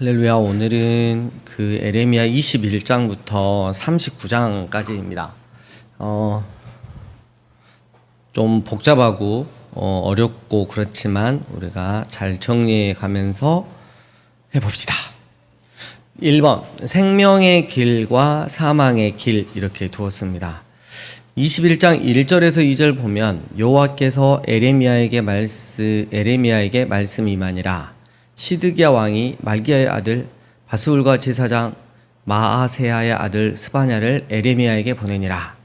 할렐루야. 오늘은 그 에레미야 21장부터 39장까지입니다. 좀 복잡하고 어렵고 그렇지만 우리가 잘 정리해 가면서 해봅시다. 1번 생명의 길과 사망의 길 이렇게 두었습니다. 21장 1절에서 2절 보면 여호와께서 에레미야에게 말씀이 임하니라. 시드기야 왕이 말기야의 아들 바스울과 제사장 마아세야의 아들 스바냐를 에레미야에게 보내니라.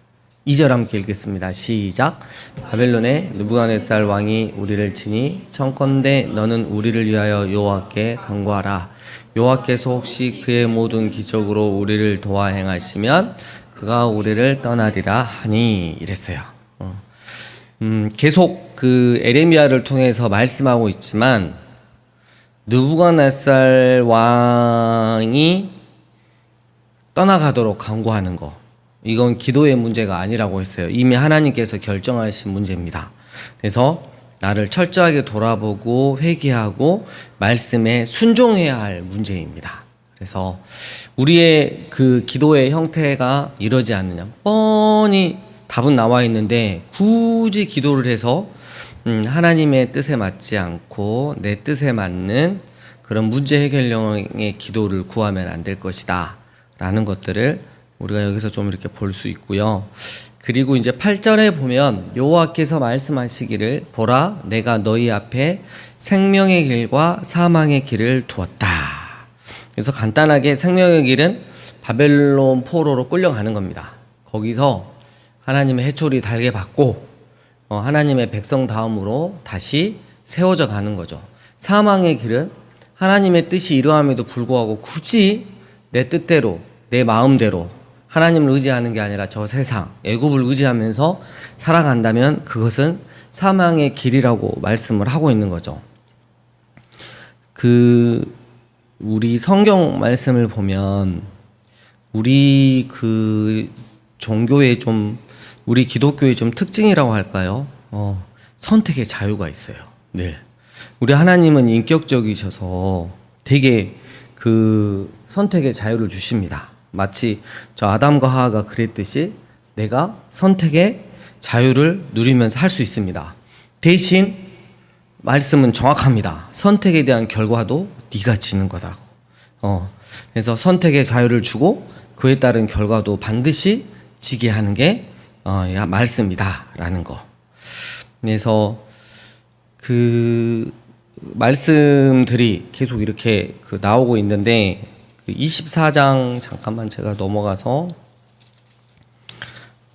2절 함께 읽겠습니다. 시작. 바벨론의 느부갓네살 왕이 우리를 치니 청컨대 너는 우리를 위하여 여호와께 간구하라. 여호와께서 혹시 그의 모든 기적으로 우리를 도와 행하시면 그가 우리를 떠나리라 하니 이랬어요. 계속 그 에레미야를 통해서 말씀하고 있지만 느부갓네살 왕이 떠나가도록 간구하는 거, 이건 기도의 문제가 아니라고 했어요. 이미 하나님께서 결정하신 문제입니다. 그래서 나를 철저하게 돌아보고 회개하고 말씀에 순종해야 할 문제입니다. 그래서 우리의 그 기도의 형태가 이러지 않느냐, 뻔히 답은 나와 있는데 굳이 기도를 해서 하나님의 뜻에 맞지 않고 내 뜻에 맞는 그런 문제 해결형의 기도를 구하면 안 될 것이다 라는 것들을 우리가 여기서 좀 이렇게 볼 수 있고요. 그리고 이제 8절에 보면 여호와께서 말씀하시기를 보라 내가 너희 앞에 생명의 길과 사망의 길을 두었다. 그래서 간단하게 생명의 길은 바벨론 포로로 끌려가는 겁니다. 거기서 하나님의 해초리 달게 받고 하나님의 백성 다음으로 다시 세워져 가는 거죠. 사망의 길은 하나님의 뜻이 이러함에도 불구하고 굳이 내 뜻대로 내 마음대로 하나님을 의지하는 게 아니라 저 세상 애굽을 의지하면서 살아간다면 그것은 사망의 길이라고 말씀을 하고 있는 거죠. 우리 성경 말씀을 보면 우리 종교의 우리 기독교의 특징이라고 할까요? 선택의 자유가 있어요. 네. 우리 하나님은 인격적이셔서 되게 선택의 자유를 주십니다. 마치 저 아담과 하와가 그랬듯이 내가 선택의 자유를 누리면서 할 수 있습니다. 대신 말씀은 정확합니다. 선택에 대한 결과도 네가 지는 거다고. 그래서 선택의 자유를 주고 그에 따른 결과도 반드시 지게 하는 게 말씀이다라는 거. 그래서 말씀들이 계속 이렇게 나오고 있는데 24장 잠깐만 제가 넘어가서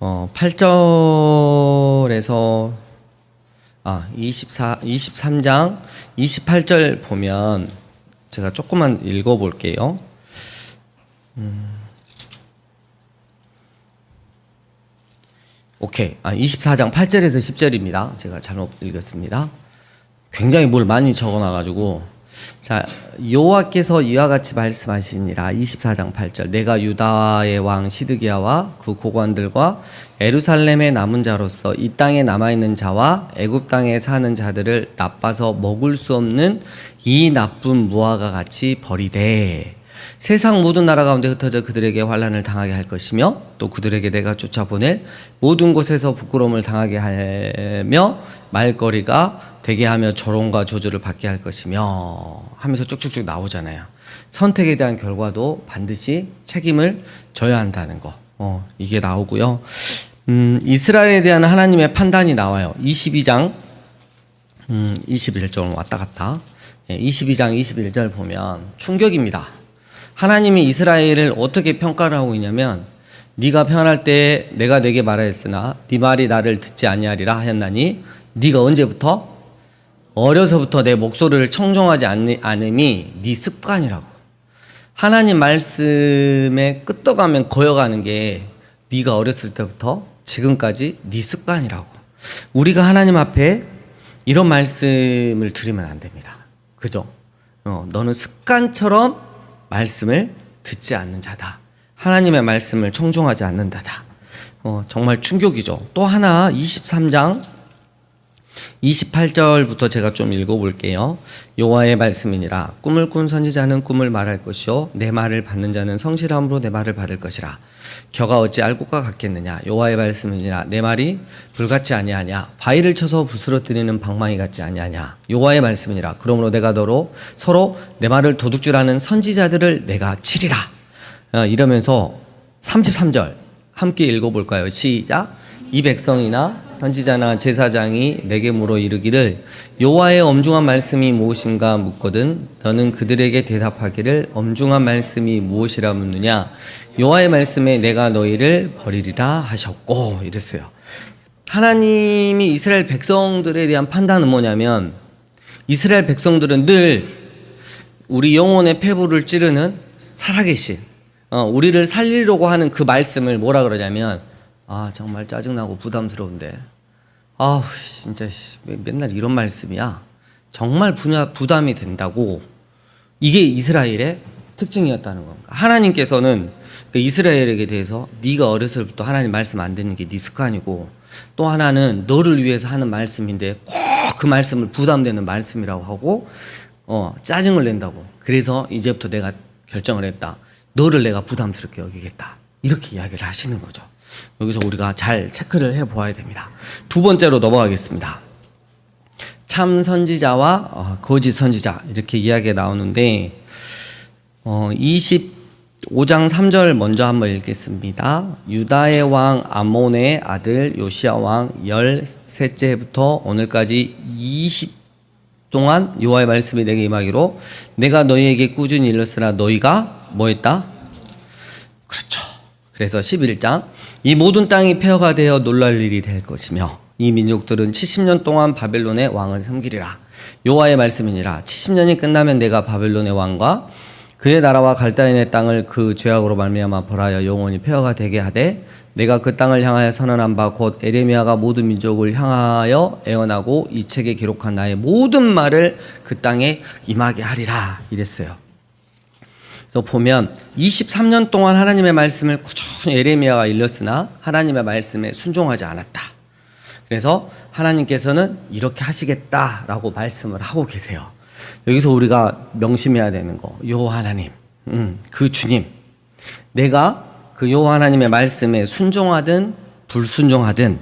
8절에서 23장 28절 보면 제가 조금만 읽어볼게요. 오케이. 24장 8절에서 10절입니다. 제가 잘못 읽었습니다. 굉장히 뭘 많이 적어놔가지고. 자, 여호와께서 이와 같이 말씀하시니라. 24장 8절. 내가 유다의 왕 시드기야와 그 고관들과 예루살렘의 남은 자로서 이 땅에 남아있는 자와 애굽 땅에 사는 자들을 나빠서 먹을 수 없는 이 나쁜 무화과 같이 버리되 세상 모든 나라 가운데 흩어져 그들에게 환난을 당하게 할 것이며 또 그들에게 내가 쫓아보낼 모든 곳에서 부끄러움을 당하게 하며 말거리가 되게 하며 조롱과 저주를 받게 할 것이며 하면서 쭉쭉쭉 나오잖아요. 선택에 대한 결과도 반드시 책임을 져야 한다는 거. 이게 나오고요. 이스라엘에 대한 하나님의 판단이 나와요. 22장 21절 왔다 갔다. 22장 21절 보면 충격입니다. 하나님이 이스라엘을 어떻게 평가를 하고 있냐면 네가 편할 때 내가 내게 말하였으나 네 말이 나를 듣지 아니하리라 하였나니 네가 언제부터? 어려서부터 내 목소리를 청종하지 않음이 네 습관이라고. 하나님 말씀에 끄떡하면 거여가는 게 네가 어렸을 때부터 지금까지 네 습관이라고. 우리가 하나님 앞에 이런 말씀을 드리면 안 됩니다. 그죠? 너는 습관처럼 말씀을 듣지 않는 자다. 하나님의 말씀을 청종하지 않는다다. 정말 충격이죠. 또 하나 23장 28절부터 제가 좀 읽어볼게요. 여호와의 말씀이니라. 꿈을 꾼 선지자는 꿈을 말할 것이요 내 말을 받는 자는 성실함으로 내 말을 받을 것이라. 겨가 어찌 알곡과 같겠느냐. 여호와의 말씀이니라. 내 말이 불같지 아니하냐. 바위를 쳐서 부스러뜨리는 방망이 같지 아니하냐. 여호와의 말씀이니라. 그러므로 내가 너로 서로 내 말을 도둑질하는 선지자들을 내가 치리라. 이러면서 33절 함께 읽어볼까요? 시작. 이 백성이나 선지자나 제사장이 내게 물어 이르기를 여호와의 엄중한 말씀이 무엇인가 묻거든 너는 그들에게 대답하기를 엄중한 말씀이 무엇이라 묻느냐. 여호와의 말씀에 내가 너희를 버리리라 하셨고 이랬어요. 하나님이 이스라엘 백성들에 대한 판단은 뭐냐면 이스라엘 백성들은 늘 우리 영혼의 폐부를 찌르는 살아계신 우리를 살리려고 하는 그 말씀을 뭐라 그러냐면 정말 짜증나고 부담스러운데 진짜 맨날 이런 말씀이야. 정말 부담이 된다고. 이게 이스라엘의 특징이었다는 겁니다. 하나님께서는 이스라엘에게 대해서 네가 어렸을 때부터 하나님 말씀 안 듣는 게 네 습관이고 또 하나는 너를 위해서 하는 말씀인데 꼭 그 말씀을 부담되는 말씀이라고 하고 짜증을 낸다고. 그래서 이제부터 내가 결정을 했다. 너를 내가 부담스럽게 여기겠다. 이렇게 이야기를 하시는 거죠. 여기서 우리가 잘 체크를 해보아야 됩니다. 두 번째로 넘어가겠습니다. 참 선지자와 거짓 선지자 이렇게 이야기가 나오는데 25장 3절 먼저 한번 읽겠습니다. 유다의 왕 아몬의 아들 요시야 왕 13째부터 오늘까지 20 동안 여호와의 말씀이 내게 임하기로 내가 너희에게 꾸준히 일렀으나 너희가 뭐 했다? 그렇죠. 그래서 11장 이 모든 땅이 폐허가 되어 놀랄 일이 될 것이며 이 민족들은 70년 동안 바벨론의 왕을 섬기리라. 여호와의 말씀이니라. 70년이 끝나면 내가 바벨론의 왕과 그의 나라와 갈대인의 땅을 그 죄악으로 말미암아 벌하여 영원히 폐허가 되게 하되 내가 그 땅을 향하여 선언한 바 곧 에레미야가 모든 민족을 향하여 애언하고 이 책에 기록한 나의 모든 말을 그 땅에 임하게 하리라 이랬어요. 그래서 보면 23년 동안 하나님의 말씀을 꾸준히 에레미야가 일렀으나 하나님의 말씀에 순종하지 않았다. 그래서 하나님께서는 이렇게 하시겠다라고 말씀을 하고 계세요. 여기서 우리가 명심해야 되는 거, 여호와 하나님, 그 주님, 내가 그 여호와 하나님의 말씀에 순종하든 불순종하든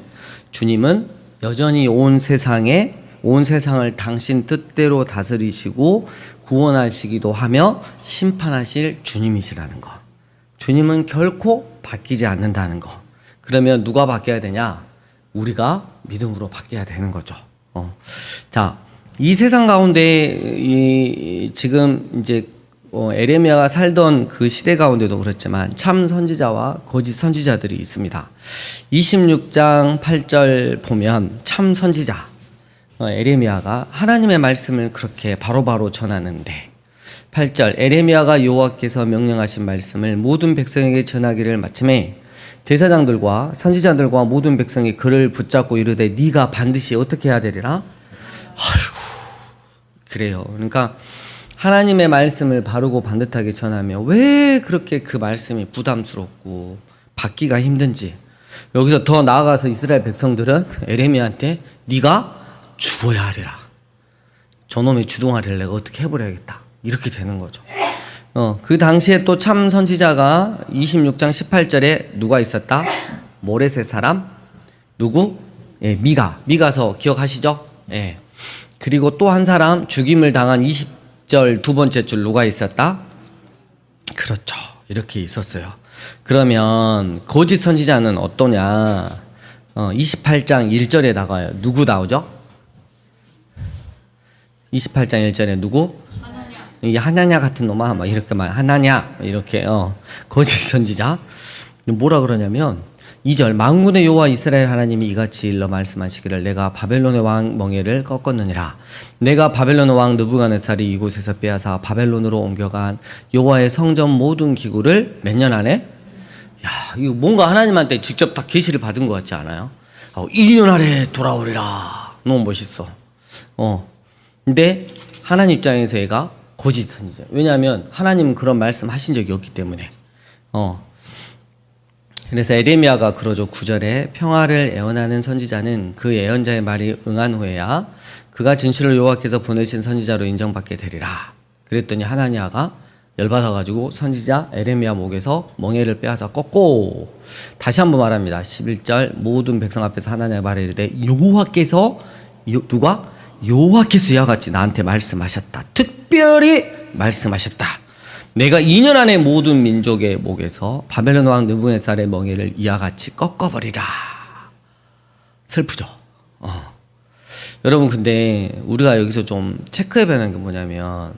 주님은 여전히 온 세상을 당신 뜻대로 다스리시고 구원하시기도 하며 심판하실 주님이시라는 거. 주님은 결코 바뀌지 않는다는 거. 그러면 누가 바뀌어야 되냐? 우리가 믿음으로 바뀌어야 되는 거죠. 자, 이 세상 가운데 지금 이제 에레미야가 살던 그 시대 가운데도 그렇지만 참 선지자와 거짓 선지자들이 있습니다. 26장 8절 보면 참 선지자 에레미야가 하나님의 말씀을 그렇게 바로바로 전하는데 8절 에레미야가 여호와께서 명령하신 말씀을 모든 백성에게 전하기를 마침에 제사장들과 선지자들과 모든 백성이 그를 붙잡고 이르되 네가 반드시 어떻게 해야 되리라? 아이고 그래요. 그러니까 하나님의 말씀을 바르고 반듯하게 전하면 왜 그렇게 그 말씀이 부담스럽고 받기가 힘든지. 여기서 더 나아가서 이스라엘 백성들은 에레미야한테 네가 죽어야 하리라. 저놈의 주동아리를 내가 어떻게 해버려야겠다. 이렇게 되는 거죠. 그 당시에 또 참 선지자가 26장 18절에 누가 있었다? 모레셋 사람 누구? 미가서 기억하시죠? 그리고 또 한 사람 죽임을 당한 20절 두 번째 줄 누가 있었다? 그렇죠. 이렇게 있었어요. 그러면 거짓 선지자는 어떠냐? 28장 1절에 나가요. 누구 나오죠? 28장 1절에 누구? 이 하나냐 같은 놈아 막 이렇게 말 하나냐 이렇게 거짓 선지자 뭐라 그러냐면 2절 만군의 여호와 이스라엘 하나님이 이같이 일러 말씀하시기를 내가 바벨론의 왕 멍에를 꺾었느니라. 내가 바벨론의 왕 느부갓네살이 이곳에서 빼앗아 바벨론으로 옮겨간 여호와의 성전 모든 기구를 몇 년 안에? 야, 이거 뭔가 하나님한테 직접 다 계시를 받은 것 같지 않아요? 1년 안에 돌아오리라. 너무 멋있어. 근데 하나님 입장에서 얘가 거짓 선지자. 왜냐하면 하나님은 그런 말씀 하신 적이 없기 때문에. 그래서 에레미야가 그러죠. 9절에 평화를 애원하는 선지자는 그 예언자의 말이 응한 후에야 그가 진실로 여호와께서 보내신 선지자로 인정받게 되리라. 그랬더니 하나냐가 열받아가지고 선지자 에레미야 목에서 멍에를 빼앗아 꺾고, 다시 한번 말합니다. 11절 모든 백성 앞에서 하나냐가 말해 이르되 여호와께서 누가? 여호와께서 이와 같이 나한테 말씀하셨다. 특별히 말씀하셨다. 내가 2년 안에 모든 민족의 목에서 바벨론 왕 느부갓네살의 멍에를 이와 같이 꺾어버리라. 슬프죠. 여러분, 근데 우리가 여기서 좀 체크해봐야 하는 게 뭐냐면,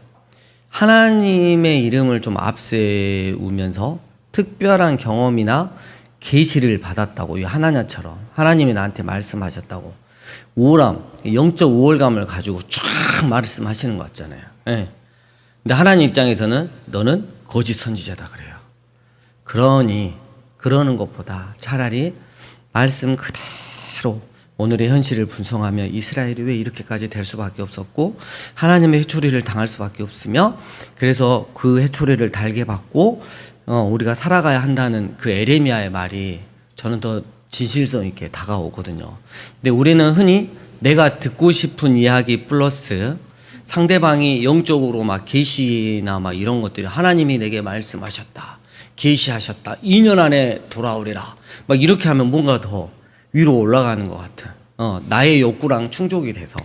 하나님의 이름을 좀 앞세우면서 특별한 경험이나 계시를 받았다고, 이 하나냐처럼 하나님이 나한테 말씀하셨다고 우월함, 영적 우월감을 가지고 쫙 말씀하시는 것 같잖아요. 예. 근데 하나님 입장에서는 너는 거짓 선지자다 그래요. 그러니 그러는 것보다 차라리 말씀 그대로 오늘의 현실을 분석하며 이스라엘이 왜 이렇게까지 될 수밖에 없었고 하나님의 해초리를 당할 수밖에 없으며 그래서 그 해초리를 달게 받고 우리가 살아가야 한다는 그 에레미야의 말이 저는 더 진실성 있게 다가오거든요. 근데 우리는 흔히 내가 듣고 싶은 이야기 플러스 상대방이 영적으로 막 계시나 막 이런 것들이 하나님이 내게 말씀하셨다, 계시하셨다, 2년 안에 돌아오리라 막 이렇게 하면 뭔가 더 위로 올라가는 것 같은, 나의 욕구랑 충족이 돼서,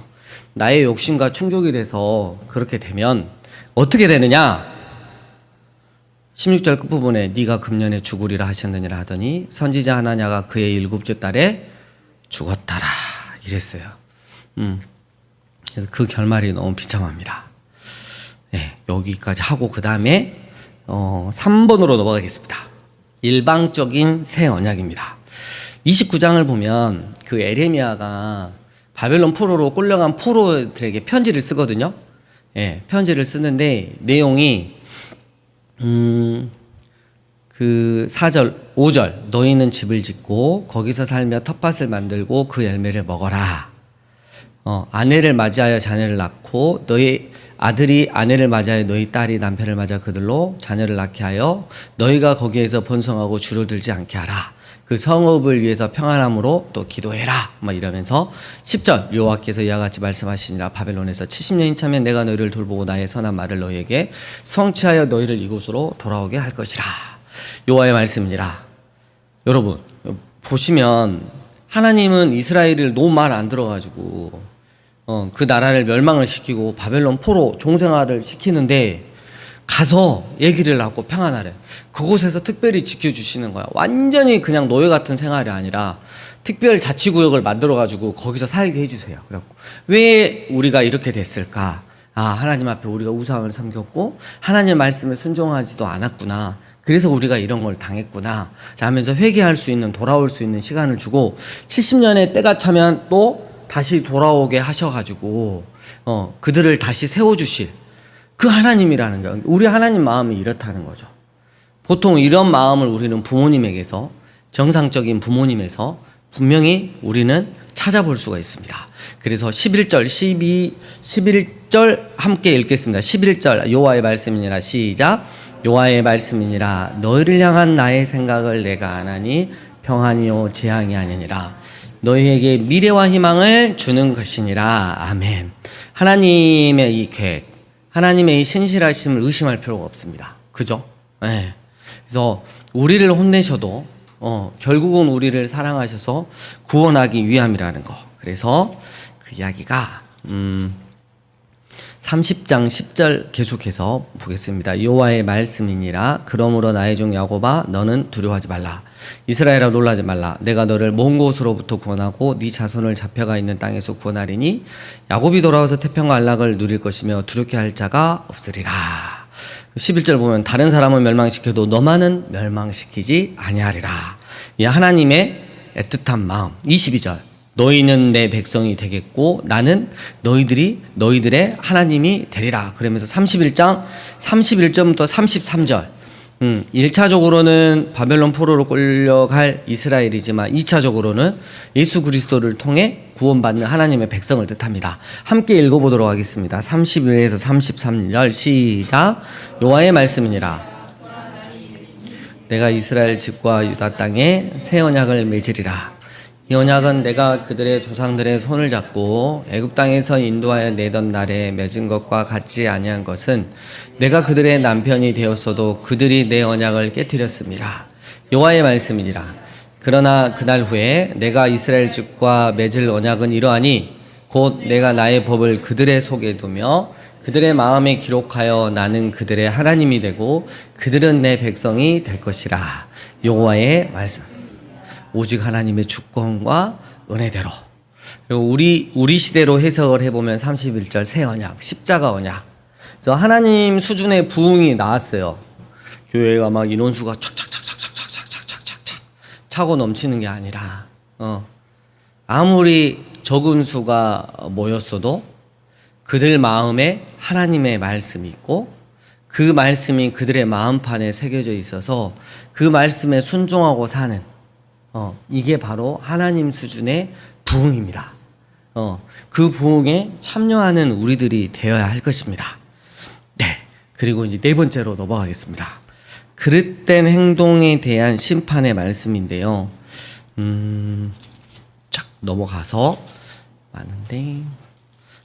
나의 욕심과 충족이 돼서 그렇게 되면 어떻게 되느냐? 16절 끝부분에 네가 금년에 죽으리라 하셨느니라 하더니 선지자 하나냐가 그의 7째 달에 죽었다라 이랬어요. 그래서 그 결말이 너무 비참합니다. 네, 여기까지 하고 그 다음에 3번으로 넘어가겠습니다. 일방적인 새 언약입니다. 29장을 보면 그 에레미야가 바벨론 포로로 끌려간 포로들에게 편지를 쓰거든요. 예, 편지를 쓰는데 내용이 그 4절, 5절 너희는 집을 짓고 거기서 살며 텃밭을 만들고 그 열매를 먹어라. 아내를 맞이하여 자녀를 낳고 너희 아들이 아내를 맞이하여 너희 딸이 남편을 맞아 그들로 자녀를 낳게 하여 너희가 거기에서 번성하고 줄어들지 않게 하라. 그 성읍을 위해서 평안함으로 또 기도해라. 막 이러면서 10절 여호와께서 이와 같이 말씀하시니라. 바벨론에서 70년이 차면 내가 너희를 돌보고 나의 선한 말을 너희에게 성취하여 너희를 이곳으로 돌아오게 할 것이라. 여호와의 말씀이니라. 여러분 보시면 하나님은 이스라엘을 너무 말 안 들어가지고 그 나라를 멸망을 시키고 바벨론 포로 종생활을 시키는데 가서 얘기를 하고 평안하래. 그곳에서 특별히 지켜주시는 거야. 완전히 그냥 노예 같은 생활이 아니라 특별 자치구역을 만들어가지고 거기서 살게 해주세요. 그래갖고 왜 우리가 이렇게 됐을까? 하나님 앞에 우리가 우상을 섬겼고 하나님 말씀에 순종하지도 않았구나. 그래서 우리가 이런 걸 당했구나 라면서 회개할 수 있는, 돌아올 수 있는 시간을 주고 70년의 때가 차면 또 다시 돌아오게 하셔가지고 그들을 다시 세워주실 그 하나님이라는 거예요. 우리 하나님 마음이 이렇다는 거죠. 보통 이런 마음을 우리는 부모님에게서, 정상적인 부모님에서 분명히 우리는 찾아볼 수가 있습니다. 그래서 11절, 11절 함께 읽겠습니다. 11절 여호와의 말씀이니라. 시작. 여호와의 말씀이니라. 너희를 향한 나의 생각을 내가 아나니 평안이요 재앙이 아니니라. 너희에게 미래와 희망을 주는 것이니라. 아멘. 하나님의 이 계획, 하나님의 이 신실하심을 의심할 필요가 없습니다. 그죠? 네. 그래서 우리를 혼내셔도 결국은 우리를 사랑하셔서 구원하기 위함이라는 거. 그래서 그 이야기가 30장 10절 계속해서 보겠습니다. 여호와의 말씀이니라. 그러므로 나의 종 야곱아 너는 두려워하지 말라. 이스라엘아 놀라지 말라. 내가 너를 먼 곳으로부터 구원하고 네 자손을 잡혀가 있는 땅에서 구원하리니 야곱이 돌아와서 태평과 안락을 누릴 것이며 두렵게 할 자가 없으리라. 11절 보면 다른 사람은 멸망시켜도 너만은 멸망시키지 아니하리라. 이 하나님의 애틋한 마음. 22절 너희는 내 백성이 되겠고 나는 너희들의 하나님이 되리라. 그러면서 31장 31절부터 33절 1차적으로는 바벨론 포로로 끌려갈 이스라엘이지만 2차적으로는 예수 그리스도를 통해 구원받는 하나님의 백성을 뜻합니다. 함께 읽어보도록 하겠습니다. 31에서 33절 시작. 여호와의 말씀이니라. 내가 이스라엘 집과 유다 땅에 새 언약을 맺으리라. 이 언약은 내가 그들의 조상들의 손을 잡고 애굽 땅에서 인도하여 내던 날에 맺은 것과 같지 아니한 것은 내가 그들의 남편이 되었어도 그들이 내 언약을 깨뜨렸습니다. 여호와의 말씀이니라. 그러나 그날 후에 내가 이스라엘 집과 맺을 언약은 이러하니 곧 내가 나의 법을 그들의 속에 두며 그들의 마음에 기록하여 나는 그들의 하나님이 되고 그들은 내 백성이 될 것이라. 여호와의 말씀. 오직 하나님의 주권과 은혜대로. 그리고 우리 시대로 해석을 해보면 31절 새 언약, 십자가 언약. 그래서 하나님 수준의 부흥이 나왔어요. 교회가 막 인원수가 착착착착착착착착착 차고 넘치는 게 아니라 아무리 적은 수가 모였어도 그들 마음에 하나님의 말씀이 있고 그 말씀이 그들의 마음판에 새겨져 있어서 그 말씀에 순종하고 사는 이게 바로 하나님 수준의 부흥입니다. 그 부흥에 참여하는 우리들이 되어야 할 것입니다. 네. 그리고 이제 네 번째로 넘어가겠습니다. 그릇된 행동에 대한 심판의 말씀인데요. 쫙 넘어가서 많은데,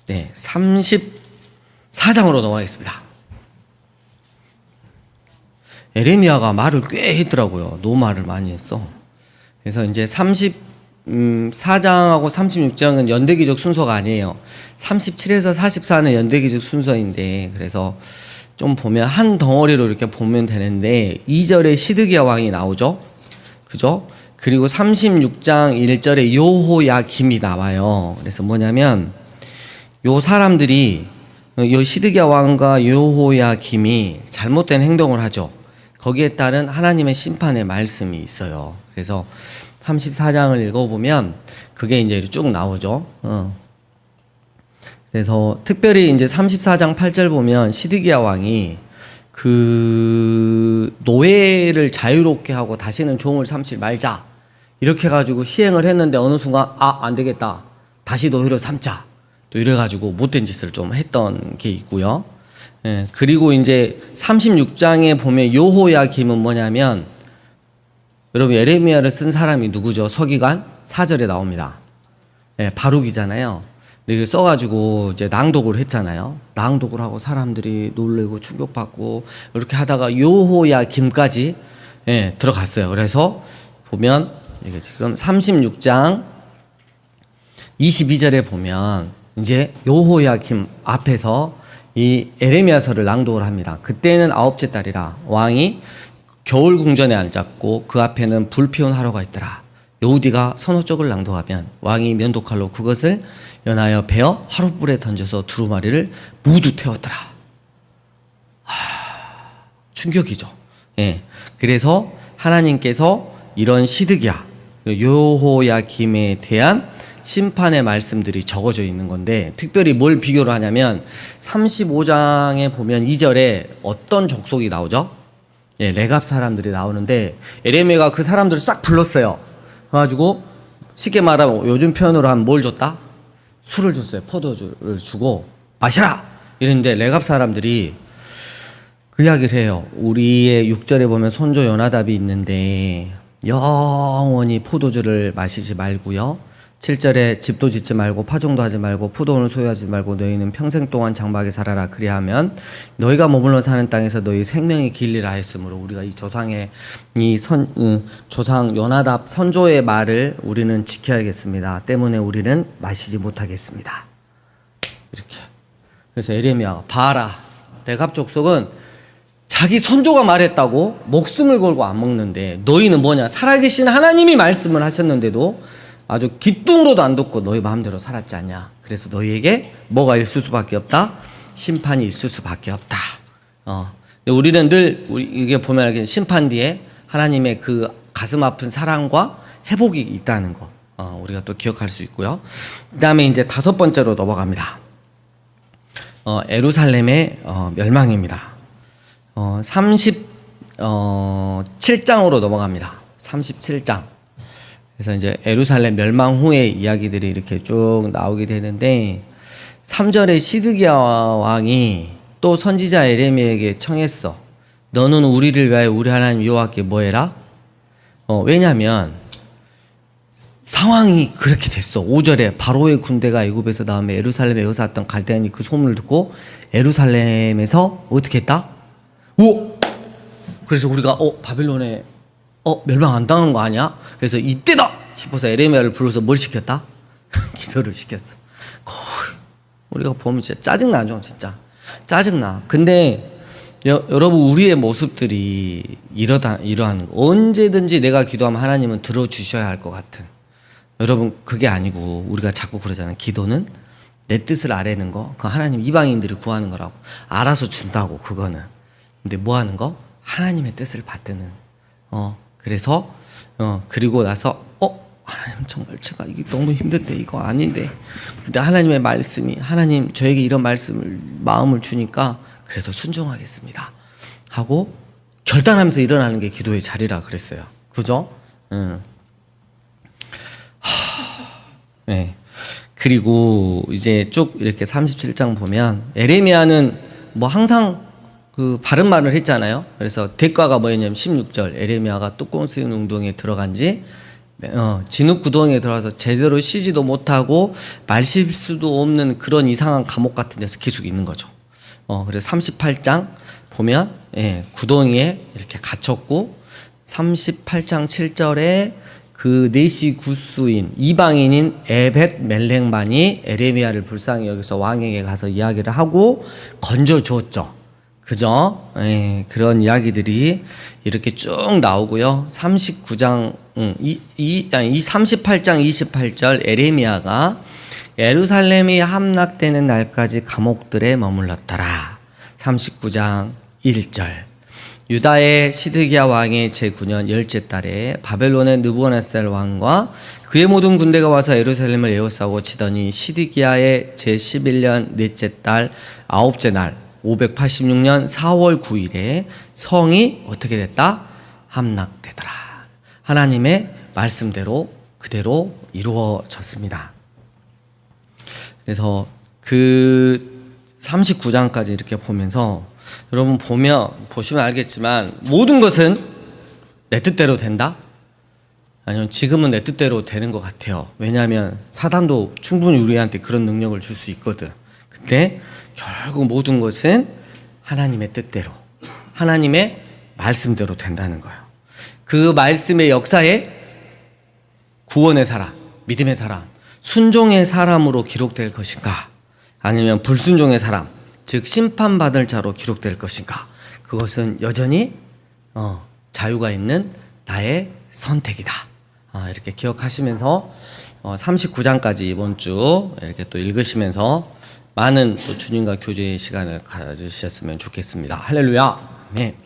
네. 34장으로 넘어가겠습니다. 에레미야가 말을 꽤 했더라고요. 너무 말을 많이 했어. 그래서 이제 34장하고 36장은 연대기적 순서가 아니에요. 37에서 44는 연대기적 순서인데, 그래서 좀 보면 한 덩어리로 이렇게 보면 되는데, 2절에 시드기야 왕이 나오죠? 그죠? 그리고 36장 1절에 여호야김이 나와요. 그래서 뭐냐면, 요 사람들이, 요 시드기야 왕과 여호야김이 잘못된 행동을 하죠. 거기에 따른 하나님의 심판의 말씀이 있어요. 그래서 34장을 읽어보면 그게 이제 쭉 나오죠. 그래서 특별히 이제 34장 8절 보면 시드기야 왕이 그 노예를 자유롭게 하고 다시는 종을 삼지 말자 이렇게 해가지고 시행을 했는데 어느 순간 안 되겠다. 다시 노예로 삼자. 또 이래가지고 못된 짓을 좀 했던 게 있고요. 예, 그리고 이제 36장에 보면 여호야김은 뭐냐면 여러분 에레미야를 쓴 사람이 누구죠? 서기관 4절에 나옵니다. 예, 바룩이잖아요. 근데 써가지고 이제 낭독을 했잖아요. 낭독을 하고 사람들이 놀래고 충격받고 이렇게 하다가 여호야김까지 들어갔어요. 그래서 보면 이게 지금 36장 22절에 보면 이제 여호야김 앞에서 이 에레미야서를 낭독을 합니다. 그때는 9째 달이라 왕이 겨울 궁전에 앉았고 그 앞에는 불 피운 화로가 있더라. 여우디가 선호적을 낭독하면 왕이 면도칼로 그것을 연하여 베어 화롯불에 던져서 두루마리를 모두 태웠더라. 충격이죠. 예. 그래서 하나님께서 이런 시드기야 여호야김에 대한 심판의 말씀들이 적어져 있는 건데, 특별히 뭘 비교를 하냐면 35장에 보면 2절에 어떤 족속이 나오죠? 예, 레갑 사람들이 나오는데 에레미야가 그 사람들을 싹 불렀어요. 그래가지고 쉽게 말하면 요즘 표현으로 하면 뭘 줬다? 술을 줬어요. 포도주를 주고 마시라! 이랬는데 레갑 사람들이 그 이야기를 해요. 우리의 6절에 보면 손조 요나답이 있는데 영원히 포도주를 마시지 말고요. 7절에 집도 짓지 말고 파종도 하지 말고 포도원을 소유하지 말고 너희는 평생 동안 장막에 살아라. 그리하면 너희가 머물러 사는 땅에서 너희 생명이 길리라 했으므로 우리가 이 조상의 조상 요나답 선조의 말을 우리는 지켜야겠습니다. 때문에 우리는 마시지 못하겠습니다. 이렇게. 그래서 에레미야가 봐라. 레갑 족속은 자기 선조가 말했다고 목숨을 걸고 안 먹는데 너희는 뭐냐? 살아계신 하나님이 말씀을 하셨는데도 아주 귀뚱도도 안 듣고 너희 마음대로 살았지 않냐. 그래서 너희에게 뭐가 있을 수밖에 없다? 심판이 있을 수밖에 없다. 우리는 늘 이게 보면 알겠지만 심판 뒤에 하나님의 그 가슴 아픈 사랑과 회복이 있다는 거 우리가 또 기억할 수 있고요. 그 다음에 이제 5번째로 넘어갑니다. 예루살렘의 멸망입니다. 37장으로 넘어갑니다. 37장. 그래서 이제 예루살렘 멸망 후의 이야기들이 이렇게 쭉 나오게 되는데 3절에 시드기야 왕이 또 선지자 에레미야에게 청했어. 너는 우리를 위하여 우리 하나님 여호와께 뭐해라? 왜냐하면 상황이 그렇게 됐어. 5절에 바로의 군대가 애굽에서 다음에 예루살렘에 여사왔던 갈대아인이 그 소문을 듣고 예루살렘에서 어떻게 했다? 오! 그래서 우리가 바빌론에 멸망 안 당한 거 아니야? 그래서 이때다 싶어서 에레미야를 불러서 뭘 시켰다? 기도를 시켰어. 우리가 보면 진짜 짜증나죠. 진짜 짜증나. 근데 여러분, 우리의 모습들이 이러한 거. 언제든지 내가 기도하면 하나님은 들어주셔야 할 것 같은, 여러분, 그게 아니고 우리가 자꾸 그러잖아요. 기도는 내 뜻을 아뢰는 거, 그 하나님 이방인들이 구하는 거라고. 알아서 준다고, 그거는. 근데 뭐 하는 거? 하나님의 뜻을 받드는. 그래서 그리고 나서 하나님, 정말 제가 이게 너무 힘든데, 이거 아닌데, 근데 하나님의 말씀이, 하나님 저에게 이런 마음을 주니까 그래도 순종하겠습니다 하고 결단하면서 일어나는 게 기도의 자리라 그랬어요. 그죠? 네. 그리고 이제 쭉 이렇게 37장 보면 에레미야는 뭐 항상 그 바른 말을 했잖아요. 그래서 대가가 뭐였냐면 16절, 에레미야가 뚜껑 쓰인 운동에 들어간 지 진흙 구덩이에 들어가서 제대로 쉬지도 못하고 말 실수도 없는 그런 이상한 감옥 같은 데서 계속 있는 거죠. 그래서 38장 보면 구덩이에 이렇게 갇혔고, 38장 7절에 그 네시 구스인 이방인인 에벳 멜렉만이 에레미야를 불쌍히 여기서 왕에게 가서 이야기를 하고 건져 주었죠. 그죠? 그런 이야기들이 이렇게 쭉 나오고요. 38장 28절 에레미야가 예루살렘이 함락되는 날까지 감옥들에 머물렀더라. 39장 1절 유다의 시드기야 왕의 제9년 열째 달에 바벨론의 느부갓네살 왕과 그의 모든 군대가 와서 예루살렘을 에워싸고 치더니 시드기야의 제11년 넷째 달 아홉째 날 586년 4월 9일에 성이 어떻게 됐다? 함락되더라. 하나님의 말씀대로 그대로 이루어졌습니다. 그래서 그 39장까지 이렇게 보면서 여러분 보시면 알겠지만 모든 것은 내 뜻대로 된다? 아니면 지금은 내 뜻대로 되는 것 같아요. 왜냐하면 사단도 충분히 우리한테 그런 능력을 줄 수 있거든. 근데 결국 모든 것은 하나님의 뜻대로, 하나님의 말씀대로 된다는 거예요. 그 말씀의 역사에 구원의 사람, 믿음의 사람, 순종의 사람으로 기록될 것인가, 아니면 불순종의 사람, 즉 심판받을 자로 기록될 것인가, 그것은 여전히 자유가 있는 나의 선택이다. 이렇게 기억하시면서 39장까지 이번 주 이렇게 또 읽으시면서 많은 또 주님과 교제의 시간을 가지셨으면 좋겠습니다. 할렐루야. 네.